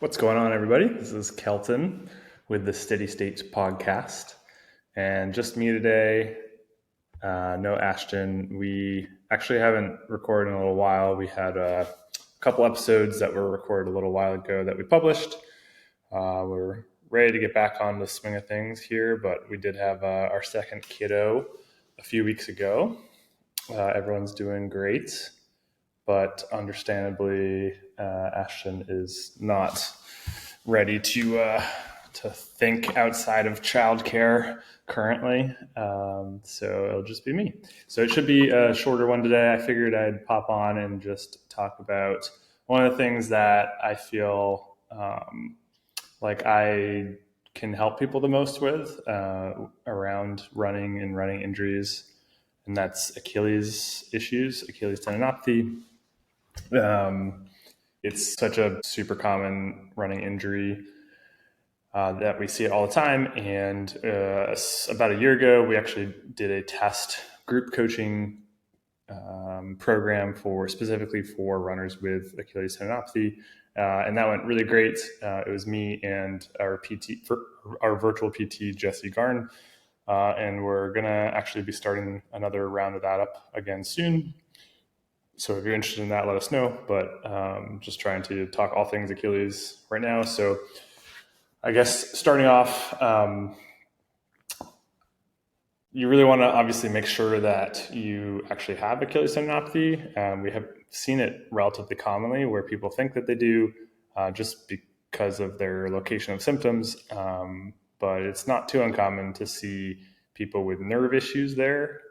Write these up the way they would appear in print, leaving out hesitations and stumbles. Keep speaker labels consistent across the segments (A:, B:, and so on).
A: What's going on, everybody? This is Kelton with the Steady States podcast. And just me today, no Ashton. We actually haven't recorded in a little while. We had a couple episodes that were recorded a little while ago that we published. We're ready to get back on the swing of things here, but we did have our second kiddo a few weeks ago. Everyone's doing great, but understandably, Ashton is not ready to think outside of childcare currently. So it'll just be me. So it should be a shorter one today. I figured I'd pop on and just talk about one of the things that I feel like I can help people the most with around running and running injuries, and that's Achilles issues, Achilles tendinopathy. It's such a super common running injury that we see it all the time. And about a year ago, we actually did a test group coaching program specifically for runners with Achilles tendinopathy. And that went really great. It was me and our virtual PT, Jesse Garn. And we're going to actually be starting another round of that up again soon. So if you're interested in that, let us know. But just trying to talk all things Achilles right now. So I guess starting off, you really want to obviously make sure that you actually have Achilles tendinopathy. We have seen it relatively commonly where people think that they do just because of their location of symptoms. But it's not too uncommon to see people with nerve issues there.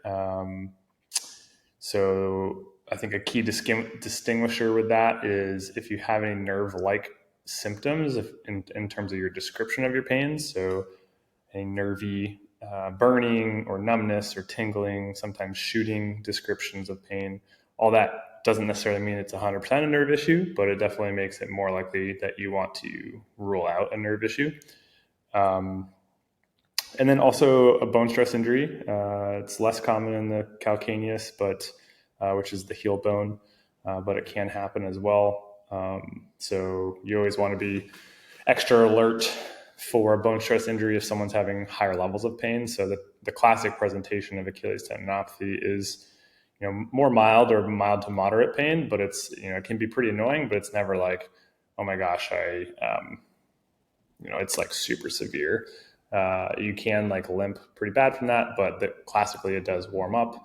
A: So I think a key distinguisher with that is if you have any nerve-like symptoms in terms of your description of your pain. So a nervy burning or numbness or tingling, sometimes shooting descriptions of pain. All that doesn't necessarily mean it's 100% a nerve issue, but it definitely makes it more likely that you want to rule out a nerve issue. And then also a bone stress injury. It's less common in the calcaneus, which is the heel bone, but it can happen as well. So you always want to be extra alert for a bone stress injury if someone's having higher levels of pain. So the classic presentation of Achilles tendinopathy is, more mild or mild to moderate pain, but it's, it can be pretty annoying, but it's never like, oh my gosh, it's like super severe. You can like limp pretty bad from that, but classically it does warm up.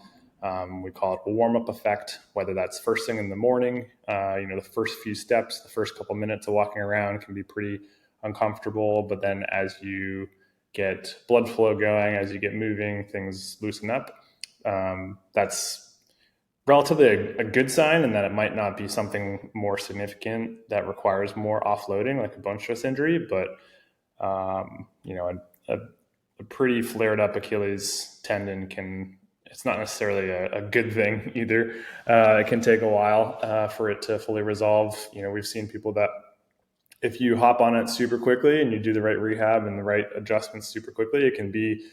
A: We call it a warm-up effect, whether that's first thing in the morning, the first few steps, the first couple minutes of walking around can be pretty uncomfortable. But then as you get blood flow going, as you get moving, things loosen up. That's relatively a good sign, and that it might not be something more significant that requires more offloading, like a bone stress injury. But, a pretty flared up Achilles tendon it's not necessarily a good thing either. It can take a while for it to fully resolve. We've seen people that if you hop on it super quickly and you do the right rehab and the right adjustments super quickly, it can be,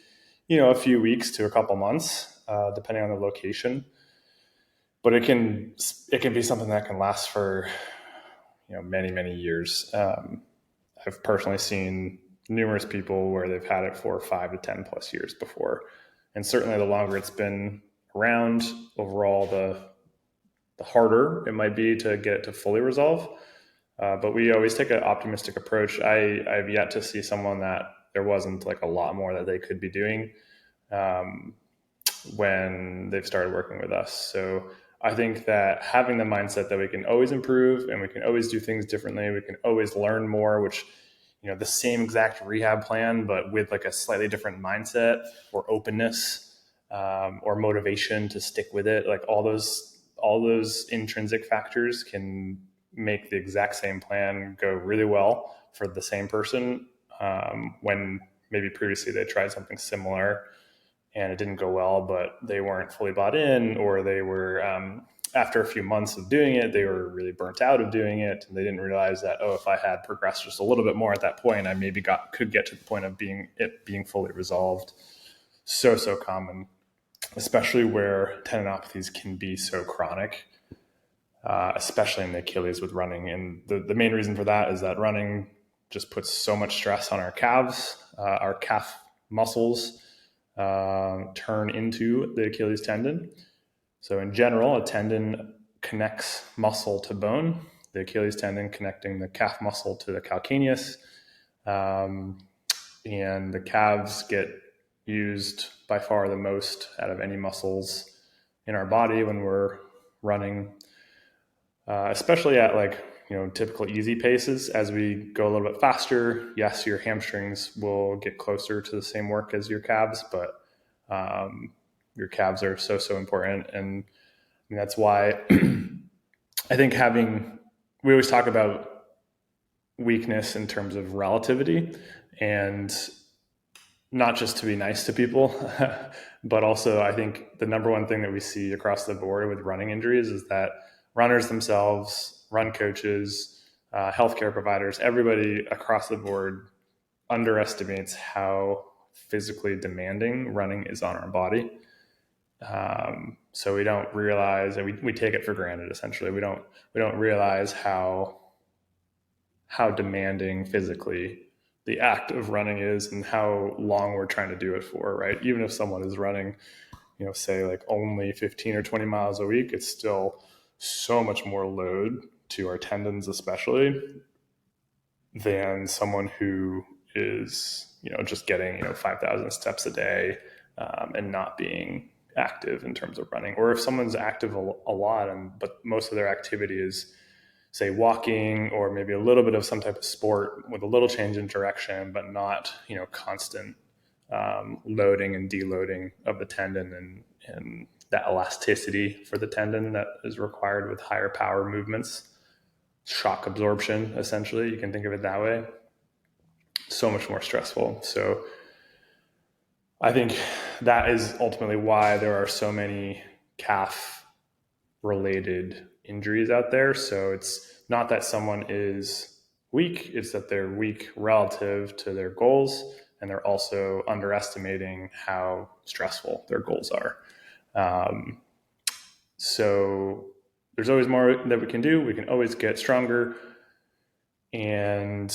A: a few weeks to a couple months, depending on the location. But it can be something that can last for, many, many years. I've personally seen numerous people where they've had it for 5 to 10 plus years before. And certainly the longer it's been around, overall, the harder it might be to get it to fully resolve. But we always take an optimistic approach. I've yet to see someone that there wasn't like a lot more that they could be doing when they've started working with us. So I think that having the mindset that we can always improve and we can always do things differently, we can always learn more, which the same exact rehab plan, but with like a slightly different mindset or openness or motivation to stick with it. Like all those intrinsic factors can make the exact same plan go really well for the same person when maybe previously they tried something similar and it didn't go well, but they weren't fully bought in, or they were after a few months of doing it, they were really burnt out of doing it, and they didn't realize that, if I had progressed just a little bit more at that point, I maybe could get to the point of being fully resolved. So common, especially where tendinopathies can be so chronic. especially in the Achilles with running. And the main reason for that is that running just puts so much stress on our calves. Our calf muscles turn into the Achilles tendon. So in general, a tendon connects muscle to bone, the Achilles tendon connecting the calf muscle to the calcaneus. And the calves get used by far the most out of any muscles in our body when we're running, especially at typical easy paces. As we go a little bit faster, yes, your hamstrings will get closer to the same work as your calves, but your calves are so important. And that's why I think we always talk about weakness in terms of relativity, and not just to be nice to people, but also I think the number one thing that we see across the board with running injuries is that runners themselves, run coaches, healthcare providers, everybody across the board underestimates how physically demanding running is on our body. So we don't realize, and we take it for granted. Essentially, we don't realize how demanding physically the act of running is, and how long we're trying to do it for. Right? Even if someone is running, say like only 15 or 20 miles a week, it's still so much more load to our tendons, especially, than someone who is just getting 5,000 steps a day and not being active in terms of running. Or if someone's active a lot, but most of their activity is, say, walking, or maybe a little bit of some type of sport with a little change in direction, but not constant loading and deloading of the tendon, and that elasticity for the tendon that is required with higher power movements, shock absorption, essentially, you can think of it that way. So much more stressful. So I think that is ultimately why there are so many calf related injuries out there. So it's not that someone is weak, it's that they're weak relative to their goals, and they're also underestimating how stressful their goals are. So there's always more that we can do. We can always get stronger, and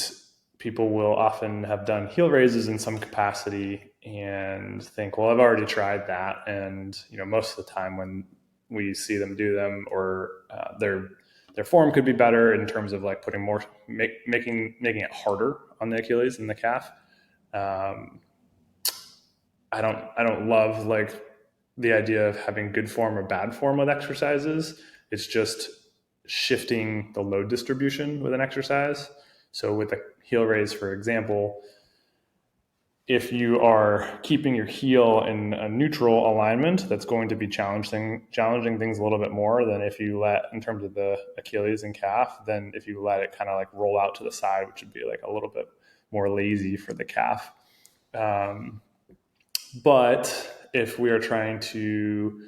A: people will often have done heel raises in some capacity and think, well, I've already tried that. And most of the time when we see them do them, or their form could be better in terms of like putting more, making it harder on the Achilles and the calf. I don't love like the idea of having good form or bad form with exercises. It's just shifting the load distribution with an exercise. So with a heel raise, for example, if you are keeping your heel in a neutral alignment, that's going to be challenging things a little bit more than if you in terms of the Achilles and calf, than if you let it kind of like roll out to the side, which would be like a little bit more lazy for the calf. But if we are trying to,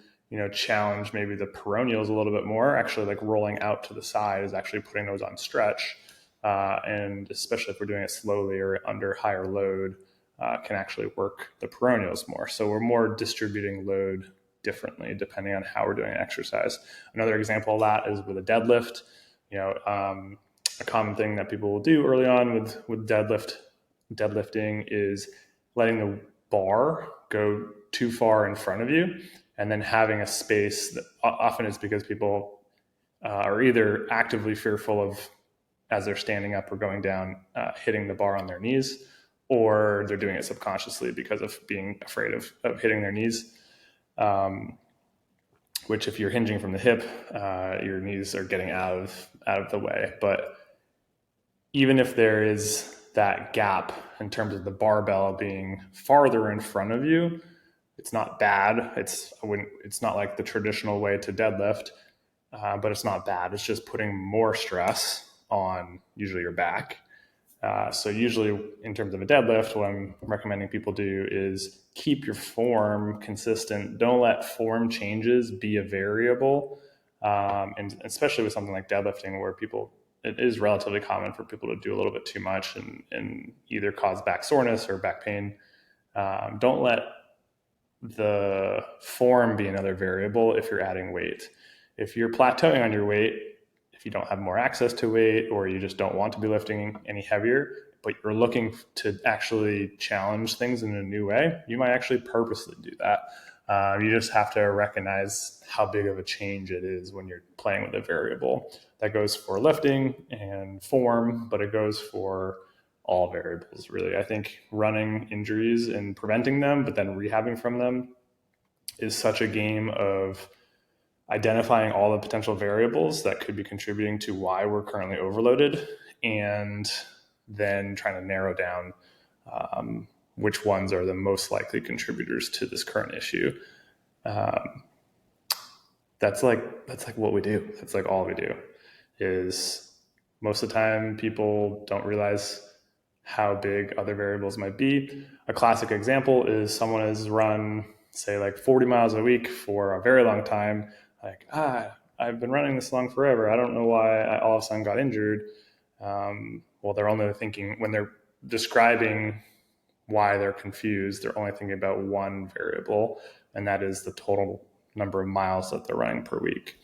A: challenge maybe the peroneals a little bit more, actually like rolling out to the side is actually putting those on stretch. And especially if we're doing it slowly or under higher load, can actually work the peroneals more. So we're more distributing load differently depending on how we're doing an exercise. Another example of that is with a deadlift. A common thing that people will do early on with deadlifting is letting the bar go too far in front of you, and then having a space that often is because people are either actively fearful of, as they're standing up or going down, hitting the bar on their knees, or they're doing it subconsciously because of being afraid of hitting their knees. Which, if you're hinging from the hip, your knees are getting out of the way. But even if there is that gap in terms of the barbell being farther in front of you, it's not bad. It's not like the traditional way to deadlift, but it's not bad. It's just putting more stress on usually your back. So usually in terms of a deadlift, what I'm recommending people do is keep your form consistent. Don't let form changes be a variable. And especially with something like deadlifting, where it is relatively common for people to do a little bit too much and either cause back soreness or back pain. Don't let the form be another variable if you're adding weight. If you're plateauing on your weight, if you don't have more access to weight, or you just don't want to be lifting any heavier, but you're looking to actually challenge things in a new way, you might actually purposely do that. You just have to recognize how big of a change it is when you're playing with a variable. That goes for lifting and form, but it goes for all variables, really. I think running injuries and preventing them, but then rehabbing from them, is such a game of identifying all the potential variables that could be contributing to why we're currently overloaded, and then trying to narrow down which ones are the most likely contributors to this current issue. That's like what we do. That's like all we do. Is most of the time people don't realize how big other variables might be. A classic example is someone has run, say, like 40 miles a week for a very long time. Like, I've been running this long forever. I don't know why I all of a sudden got injured. Well, they're only thinking, when they're describing why they're confused, they're only thinking about one variable, and that is the total number of miles that they're running per week.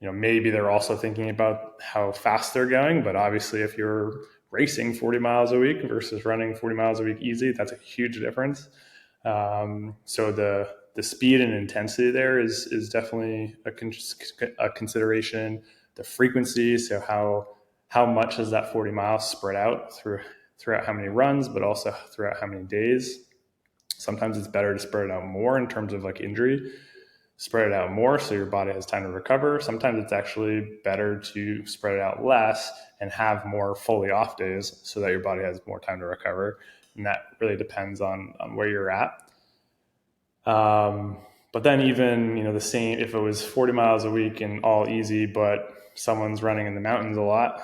A: Maybe they're also thinking about how fast they're going, but obviously if you're racing 40 miles a week versus running 40 miles a week easy, that's a huge difference. So the speed and intensity there is definitely a consideration. The frequency, so how much is that 40 miles spread out throughout how many runs, but also throughout how many days. Sometimes it's better to spread it out more in terms of like injury. Spread it out more so your body has time to recover. Sometimes it's actually better to spread it out less and have more fully off days so that your body has more time to recover. And that really depends on where you're at. But then even, the same, if it was 40 miles a week and all easy, but someone's running in the mountains a lot,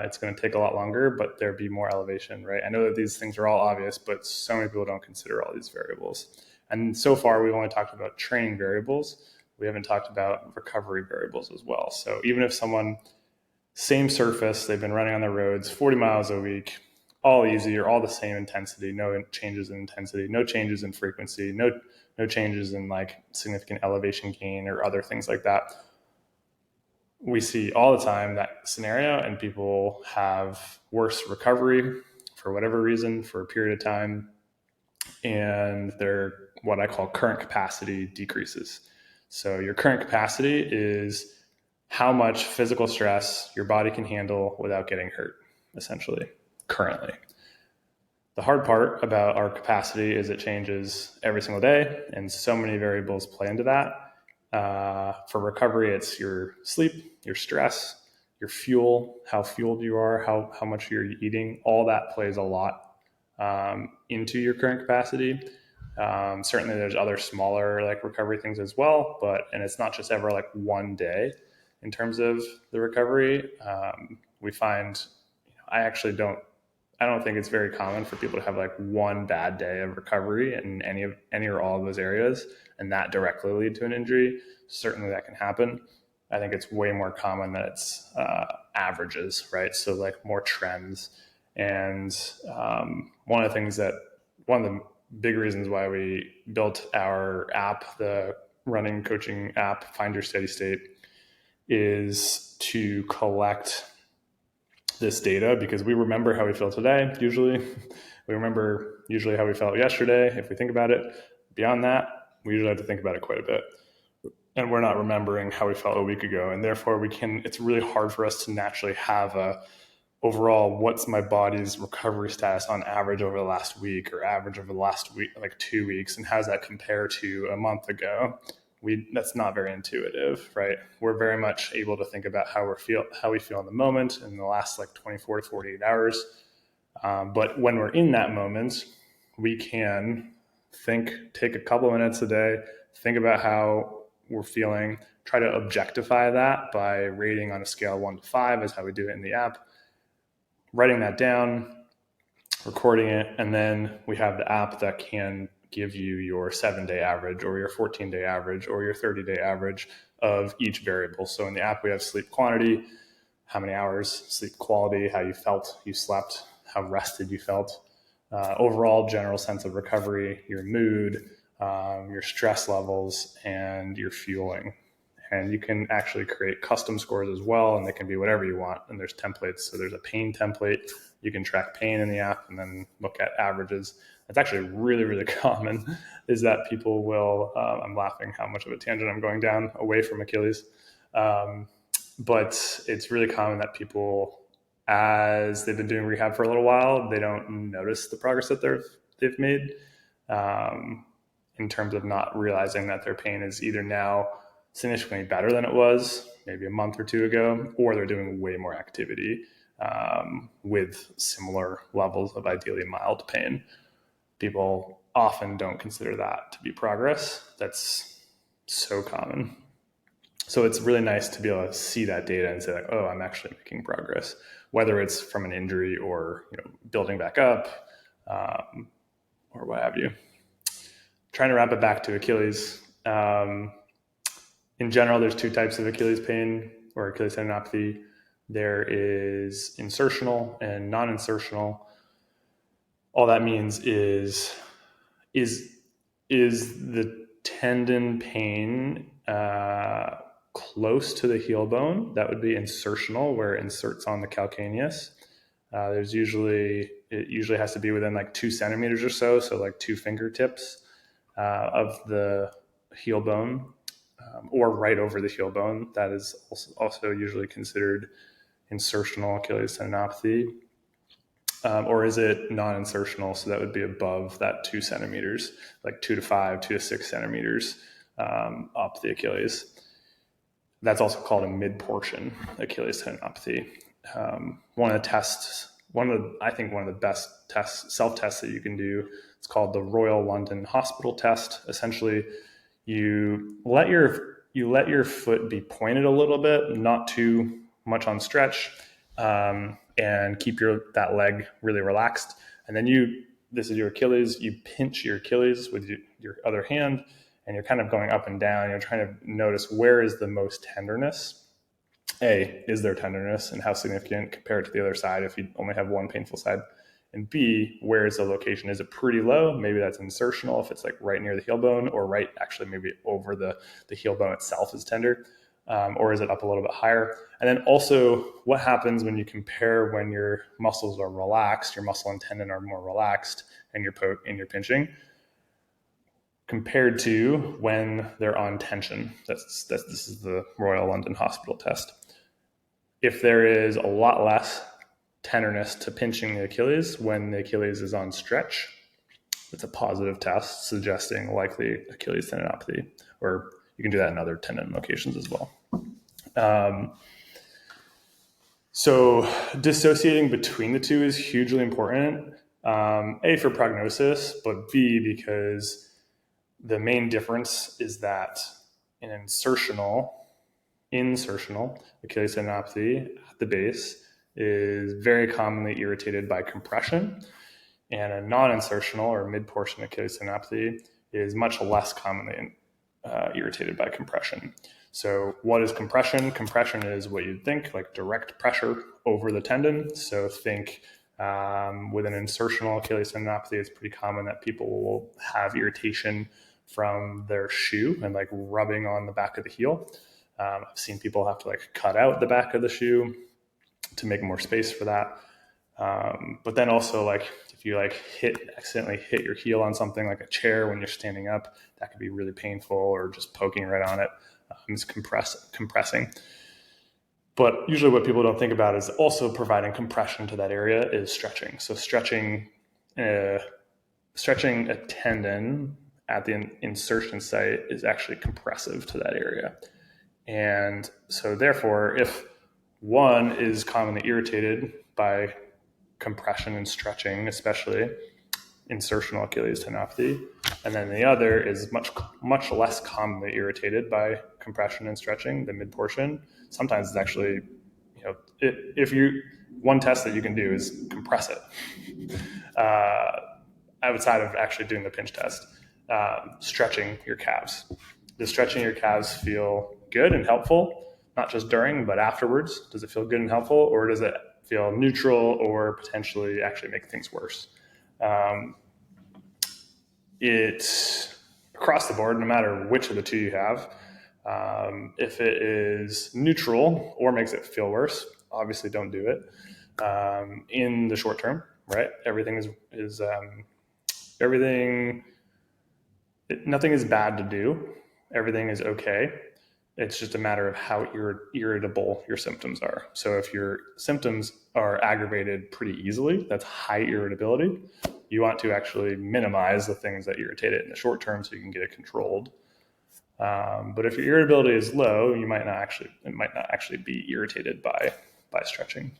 A: it's going to take a lot longer, but there'd be more elevation, right? I know that these things are all obvious, but so many people don't consider all these variables. And so far, we've only talked about training variables. We haven't talked about recovery variables as well. So even if someone, same surface, they've been running on the roads 40 miles a week, all easy or all the same intensity, no changes in intensity, no changes in frequency, no changes in like significant elevation gain or other things like that. We see all the time that scenario, and people have worse recovery for whatever reason for a period of time, and their what I call current capacity decreases. So your current capacity is how much physical stress your body can handle without getting hurt, essentially, currently. The hard part about our capacity is it changes every single day, and so many variables play into that. For recovery, it's your sleep, your stress, your fuel, how fueled you are, how much you're eating. All that plays a lot into your current capacity. Certainly there's other smaller like recovery things as well, and it's not just ever like one day in terms of the recovery. We find, I don't think it's very common for people to have like one bad day of recovery in any or all of those areas, and that directly lead to an injury. Certainly that can happen. I think it's way more common that it's averages, right? So like more trends. And one of the big reasons why we built our app, the running coaching app, Find Your Steady State, is to collect this data, because we remember how we feel today. Usually we remember how we felt yesterday, if we think about it. Beyond that, we usually have to think about it quite a bit, and we're not remembering how we felt a week ago. And therefore it's really hard for us to naturally have a overall, what's my body's recovery status on average over the last week, or average over the last week, like 2 weeks, and how does that compare to a month ago? That's not very intuitive, right? We're very much able to think about how we feel in the moment in the last like 24 to 48 hours. But when we're in that moment, we can take a couple of minutes a day, think about how we're feeling, try to objectify that by rating on a scale of 1 to 5 is how we do it in the app, writing that down, recording it, and then we have the app that can give you your 7-day average or your 14-day average or your 30-day average of each variable. So in the app, we have sleep quantity, how many hours, sleep quality, how you felt you slept, how rested you felt, overall general sense of recovery, your mood, your stress levels, and your fueling. And you can actually create custom scores as well, and they can be whatever you want. And there's templates. So there's a pain template. You can track pain in the app and then look at averages. It's actually really, really common is that people will, I'm laughing how much of a tangent I'm going down away from Achilles. But it's really common that people, as they've been doing rehab for a little while, they don't notice the progress that they've made in terms of not realizing that their pain is either now significantly better than it was maybe a month or two ago, or they're doing way more activity with similar levels of ideally mild pain. People often don't consider that to be progress. That's so common. So it's really nice to be able to see that data and say, like, oh, I'm actually making progress, whether it's from an injury or building back up or what have you. Trying to wrap it back to Achilles. In general, there's two types of Achilles pain or Achilles tendinopathy. There is insertional and non-insertional. All that means is the tendon pain close to the heel bone? That would be insertional, where it inserts on the calcaneus. It usually has to be within like 2 centimeters or so like 2 fingertips of the heel bone, or right over the heel bone. That is also usually considered insertional Achilles tendinopathy. Or is it non-insertional? So that would be above that 2 centimeters, like 2 to 5, 2 to 6 centimeters up the Achilles. That's also called a mid-portion Achilles tendinopathy. One of the best self-tests that you can do, it's called the Royal London Hospital test. Essentially, you let your foot be pointed a little bit, not too much on stretch, and keep that leg really relaxed. And then this is your Achilles, you pinch your Achilles with your other hand, and you're kind of going up and down. You're trying to notice where is the most tenderness. A, is there tenderness, and how significant compared to the other side if you only have one painful side? And B, where is the location? Is it pretty low? Maybe that's insertional if it's like right near the heel bone, or right actually maybe over the heel bone itself is tender. Or is it up a little bit higher? And then also, what happens when you compare when your muscles are relaxed, your muscle and tendon are more relaxed, and you're pinching, compared to when they're on tension? This is the Royal London Hospital test. If there is a lot less tenderness to pinching the Achilles when the Achilles is on stretch, it's a positive test suggesting likely Achilles tendinopathy, or you can do that in other tendon locations as well. So dissociating between the two is hugely important, A, for prognosis, but B, because the main difference is that in insertional Achilles tendinopathy at the base is very commonly irritated by compression, and a non-insertional or mid-portion Achilles tendinopathy is much less commonly irritated by compression. So what is compression? Compression is what you'd think, like direct pressure over the tendon. So think with an insertional Achilles tendinopathy, it's pretty common that people will have irritation from their shoe and like rubbing on the back of the heel. I've seen people have to like cut out the back of the shoe to make more space for that. But then also, like if you like accidentally hit your heel on something like a chair when you're standing up, that could be really painful, or just poking right on it is compressing. But usually what people don't think about is also providing compression to that area is stretching. So stretching a tendon at the insertion site is actually compressive to that area. And so therefore, if one is commonly irritated by compression and stretching, especially insertional Achilles tendinopathy, and then the other is much less commonly irritated by compression and stretching, the mid portion, sometimes it's actually, one test that you can do is compress it outside of actually doing the pinch test. Stretching your calves. Does stretching your calves feel good and helpful, not just during, but afterwards? Does it feel good and helpful, or does it feel neutral or potentially actually make things worse? It across the board, no matter which of the two you have. If it is neutral or makes it feel worse, obviously don't do it. In the short term, right? Everything is everything. Nothing is bad to do. Everything is okay. It's just a matter of how irritable your symptoms are. So if your symptoms are aggravated pretty easily, that's high irritability. You want to actually minimize the things that irritate it in the short term so you can get it controlled. But if your irritability is low, it might not actually be irritated by stretching.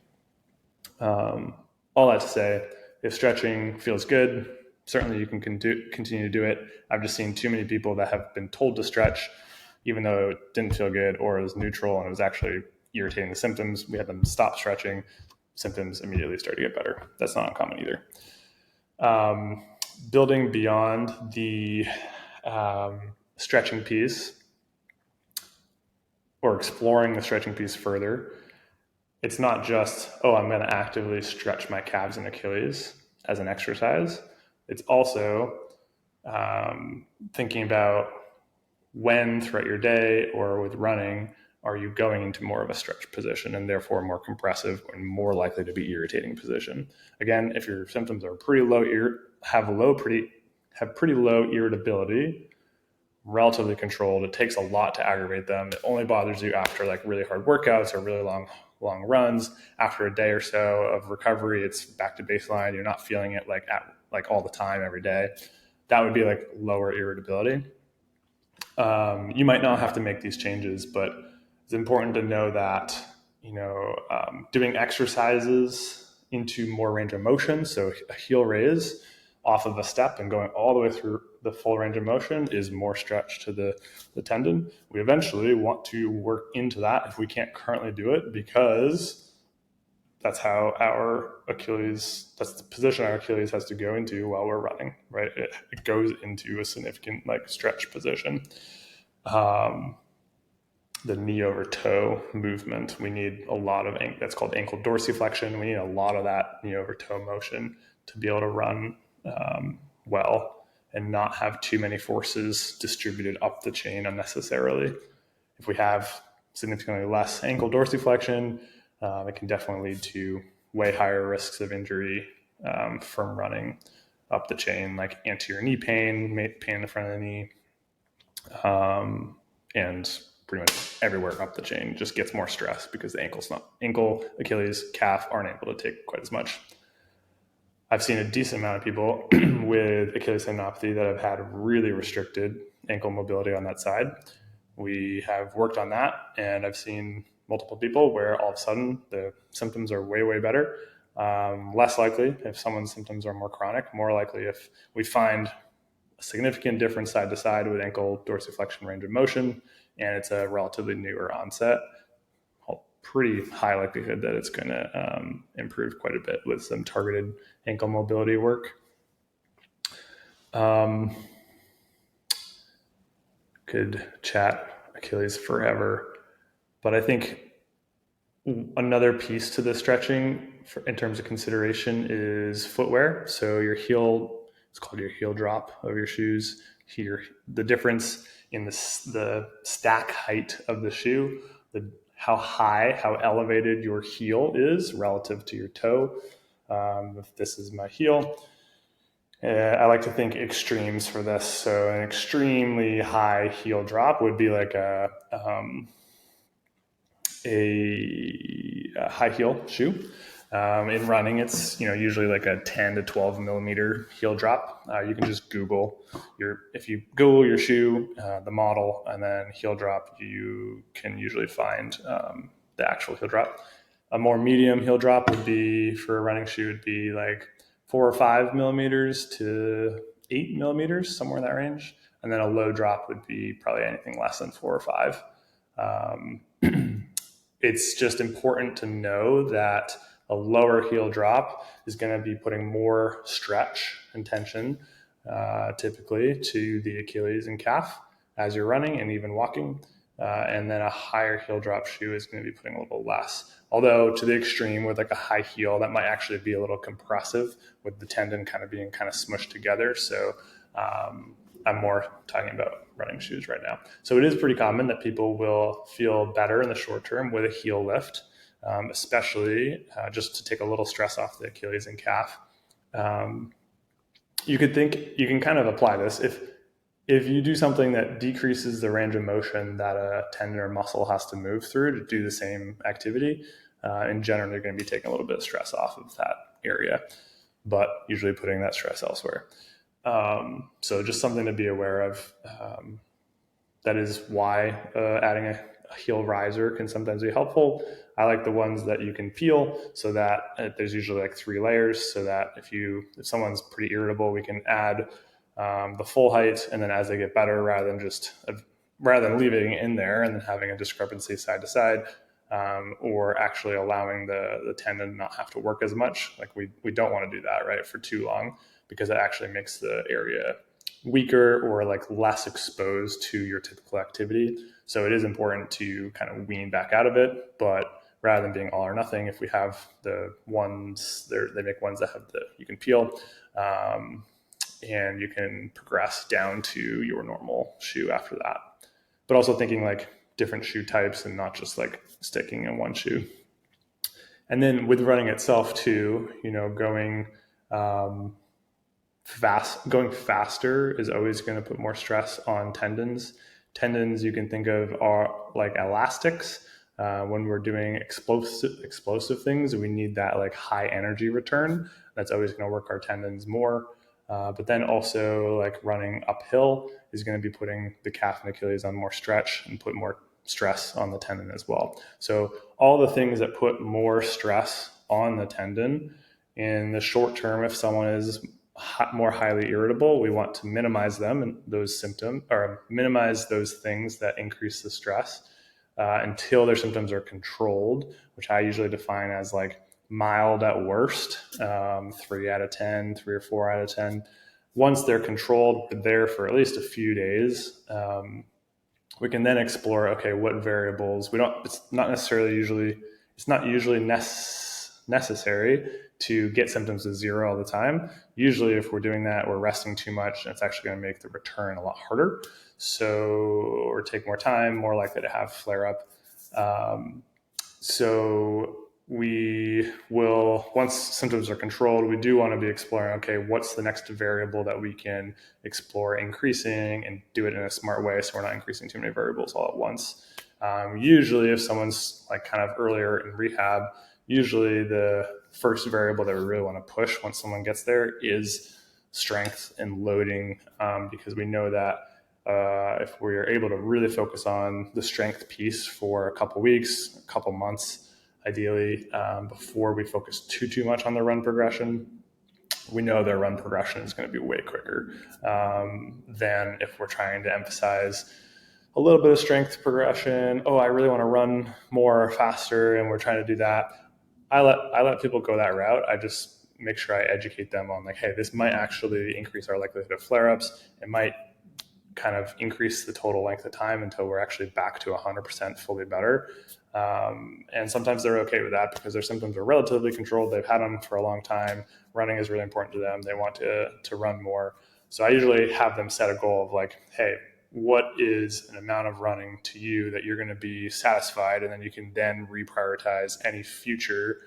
A: All that to say, if stretching feels good, certainly you can continue to do it. I've just seen too many people that have been told to stretch, even though it didn't feel good or it was neutral and it was actually irritating the symptoms. We had them stop stretching, symptoms immediately start to get better. That's not uncommon either. Building beyond the stretching piece or exploring the stretching piece further, it's not just, I'm going to actively stretch my calves and Achilles as an exercise. It's also thinking about when throughout your day or with running are you going into more of a stretch position and therefore more compressive and more likely to be irritating position. Again, if your symptoms are pretty low, have pretty low irritability, relatively controlled, it takes a lot to aggravate them. It only bothers you after like really hard workouts or really long runs. After a day or so of recovery, it's back to baseline. You're not feeling it like all the time every day. That would be like lower irritability. You might not have to make these changes, but it's important to know that doing exercises into more range of motion, so a heel raise off of a step and going all the way through the full range of motion is more stretch to the tendon. We eventually want to work into that if we can't currently do it, because that's how that's the position our Achilles has to go into while we're running, right? It goes into a significant like stretch position. The knee over toe movement, we need a lot of, that's called ankle dorsiflexion. We need a lot of that knee over toe motion to be able to run well and not have too many forces distributed up the chain unnecessarily. If we have significantly less ankle dorsiflexion, it can definitely lead to way higher risks of injury from running up the chain, like anterior knee pain in the front of the knee, and pretty much everywhere up the chain just gets more stress because the ankle, Achilles, calf aren't able to take quite as much. I've seen a decent amount of people with Achilles tendinopathy that have had really restricted ankle mobility on that side. We have worked on that, and I've seen multiple people where all of a sudden the symptoms are way, way better. Less likely if someone's symptoms are more chronic, more likely if we find a significant difference side to side with ankle dorsiflexion range of motion, and it's a relatively newer onset. Pretty high likelihood that it's going to improve quite a bit with some targeted ankle mobility work. Could chat Achilles forever, but I think another piece to the stretching in terms of consideration is footwear. So your heel, it's called your heel drop of your shoes. Here, the difference in the stack height of the shoe, how elevated your heel is relative to your toe. If this is my heel, I like to think extremes for this. So an extremely high heel drop would be like a high heel shoe. In running, it's usually like a 10 to 12 millimeter heel drop. You can just Google if you Google your shoe, the model, and then heel drop, you can usually find the actual heel drop. A more medium heel drop would be, for a running shoe, would be like 4 or 5 millimeters to 8 millimeters, somewhere in that range. And then a low drop would be probably anything less than 4 or 5. It's just important to know that a lower heel drop is going to be putting more stretch and tension typically to the Achilles and calf as you're running and even walking. And then a higher heel drop shoe is going to be putting a little less. Although to the extreme with like a high heel, that might actually be a little compressive with the tendon kind of being kind of smushed together. So I'm more talking about running shoes right now. So it is pretty common that people will feel better in the short term with a heel lift, especially just to take a little stress off the Achilles and calf. You can kind of apply this if you do something that decreases the range of motion that a tendon or muscle has to move through to do the same activity, in general, you're going to be taking a little bit of stress off of that area, but usually putting that stress elsewhere. So just something to be aware of. That is why adding a heel riser can sometimes be helpful. I like the ones that you can peel, so that there's usually like 3 layers, so that if someone's pretty irritable, we can add the full height, and then as they get better, rather than leaving it in there and then having a discrepancy side to side, or actually allowing the tendon to not have to work as much. Like we don't want to do that, right, for too long, because it actually makes the area weaker or like less exposed to your typical activity. So it is important to kind of wean back out of it, but rather than being all or nothing, if we have the ones, they make ones that you can peel, and you can progress down to your normal shoe after that. But also thinking like different shoe types and not just like sticking in one shoe. And then with running itself too, going faster is always going to put more stress on tendons. Tendons you can think of are like elastics. When we're doing explosive things, we need that like high energy return. That's always going to work our tendons more. But then also like running uphill is going to be putting the calf and Achilles on more stretch and put more stress on the tendon as well. So all the things that put more stress on the tendon in the short term, if someone is more highly irritable, we want to minimize them and those symptoms, or minimize those things that increase the stress until their symptoms are controlled, which I usually define as like mild at worst, 3 out of 10, 3 or 4 out of 10. Once they're controlled, but there for at least a few days, we can then explore, okay, what variables it's not usually necessary to get symptoms to 0 all the time. Usually if we're doing that, we're resting too much, and it's actually going to make the return a lot harder. Or take more time, more likely to have flare up. So we will, once symptoms are controlled, we do want to be exploring, okay, what's the next variable that we can explore increasing, and do it in a smart way so we're not increasing too many variables all at once. Usually if someone's like kind of earlier in rehab, usually the first variable that we really want to push once someone gets there is strength and loading, because we know that if we are able to really focus on the strength piece for a couple weeks, a couple months, ideally, before we focus too much on the run progression, we know their run progression is going to be way quicker than if we're trying to emphasize a little bit of strength progression. Oh, I really want to run more faster, and we're trying to do that. I let people go that route. I just make sure I educate them on like, hey, this might actually increase our likelihood of flare-ups. It might kind of increase the total length of time until we're actually back to 100% fully better. And sometimes they're okay with that because their symptoms are relatively controlled. They've had them for a long time. Running is really important to them. They want to run more. So I usually have them set a goal of like, hey, what is an amount of running to you that you're going to be satisfied? And then you can then reprioritize any future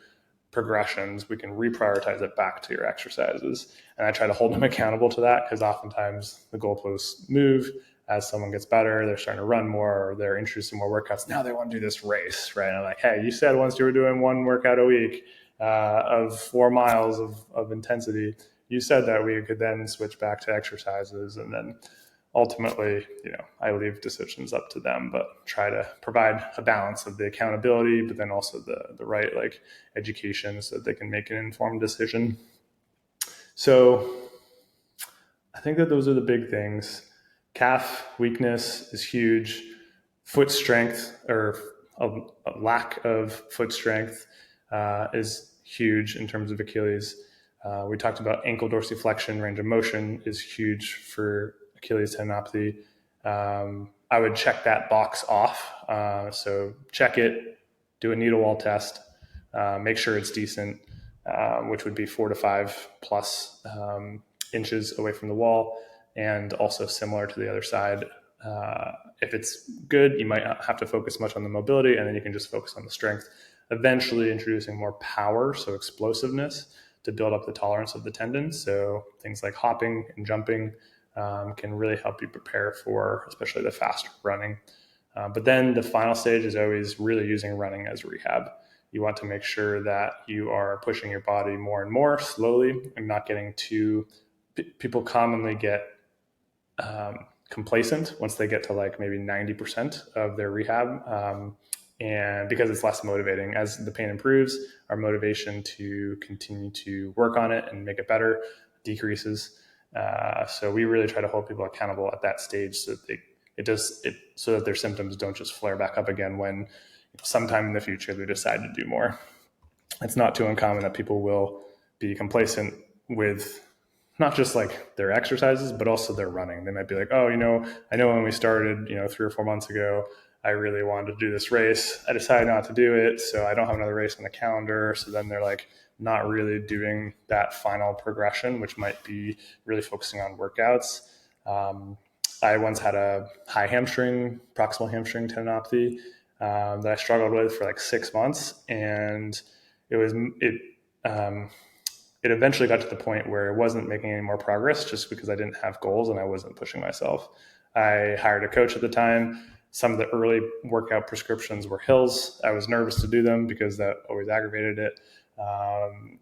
A: progressions. We can reprioritize it back to your exercises. And I try to hold them accountable to that, because oftentimes the goalposts move as someone gets better, they're starting to run more, or they're interested in more workouts. Now they want to do this race, right? And I'm like, hey, you said once you were doing 1 workout a week of 4 miles of intensity, you said that we could then switch back to exercises. And then ultimately, I leave decisions up to them, but try to provide a balance of the accountability, but then also the right like education so that they can make an informed decision. So I think that those are the big things. Calf weakness is huge. Foot strength, or a lack of foot strength, is huge in terms of Achilles. We talked about ankle dorsiflexion, range of motion is huge for Achilles tendinopathy. I would check that box off. So check it, do a needle wall test, make sure it's decent, which would be 4 to 5 plus inches away from the wall. and also similar to the other side. If it's good, you might not have to focus much on the mobility, and then you can just focus on the strength, eventually introducing more power, so explosiveness, to build up the tolerance of the tendon. So things like hopping and jumping can really help you prepare for especially the faster running. But then the final stage is always really using running as rehab. You want to make sure that you are pushing your body more and more slowly and not getting too. People commonly get complacent once they get to like maybe 90% of their rehab. And because it's less motivating, as the pain improves, our motivation to continue to work on it and make it better decreases. So we really try to hold people accountable at that stage so that so that their symptoms don't just flare back up again when sometime in the future they decide to do more. It's not too uncommon that people will be complacent with not just like their exercises, but also their running. They might be like, oh, I know when we started, 3 or 4 months ago, I really wanted to do this race. I decided not to do it, so I don't have another race on the calendar. So then they're like not really doing that final progression, which might be really focusing on workouts. I once had a proximal hamstring tendinopathy that I struggled with for like 6 months, and it eventually got to the point where it wasn't making any more progress just because I didn't have goals and I wasn't pushing myself. I hired a coach at the time. Some of the early workout prescriptions were hills. I was nervous to do them because that always aggravated it.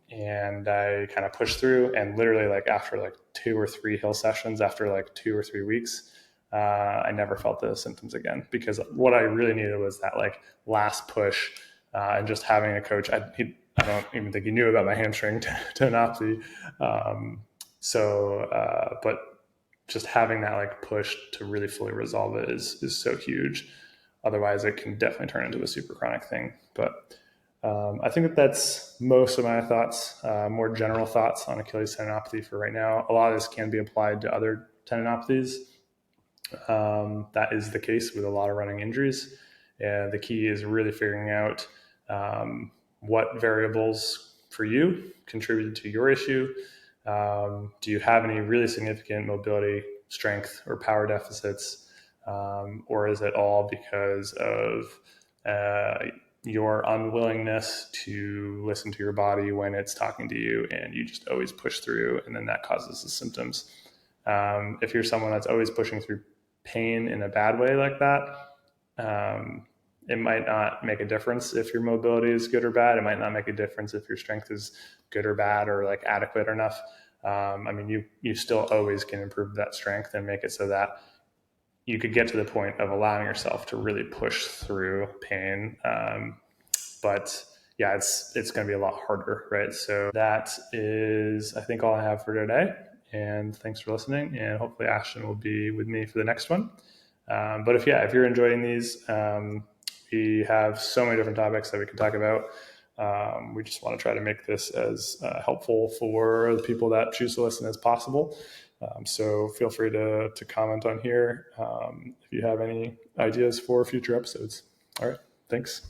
A: And I kind of pushed through, and literally like after like 2 or 3 hill sessions, after like 2 or 3 weeks, I never felt the symptoms again, because what I really needed was that like last push, and just having a coach. I don't even think he knew about my hamstring tendinopathy. But just having that like push to really fully resolve it is so huge. Otherwise, it can definitely turn into a super chronic thing. But I think that's most of my thoughts, more general thoughts on Achilles tendinopathy for right now. A lot of this can be applied to other tendinopathies. That is the case with a lot of running injuries. And the key is really figuring out what variables for you contributed to your issue. Do you have any really significant mobility, strength, or power deficits? Or is it all because of your unwillingness to listen to your body when it's talking to you, and you just always push through, and then that causes the symptoms? If you're someone that's always pushing through pain in a bad way like that, it might not make a difference if your mobility is good or bad. It might not make a difference if your strength is good or bad, or like adequate enough. You still always can improve that strength and make it so that you could get to the point of allowing yourself to really push through pain. But yeah, it's going to be a lot harder, right? So that is, I think, all I have for today. And thanks for listening. And hopefully Ashton will be with me for the next one. But if you're enjoying these, we have so many different topics that we can talk about. We just want to try to make this as helpful for the people that choose to listen as possible. So feel free to comment on here if you have any ideas for future episodes. All right, thanks.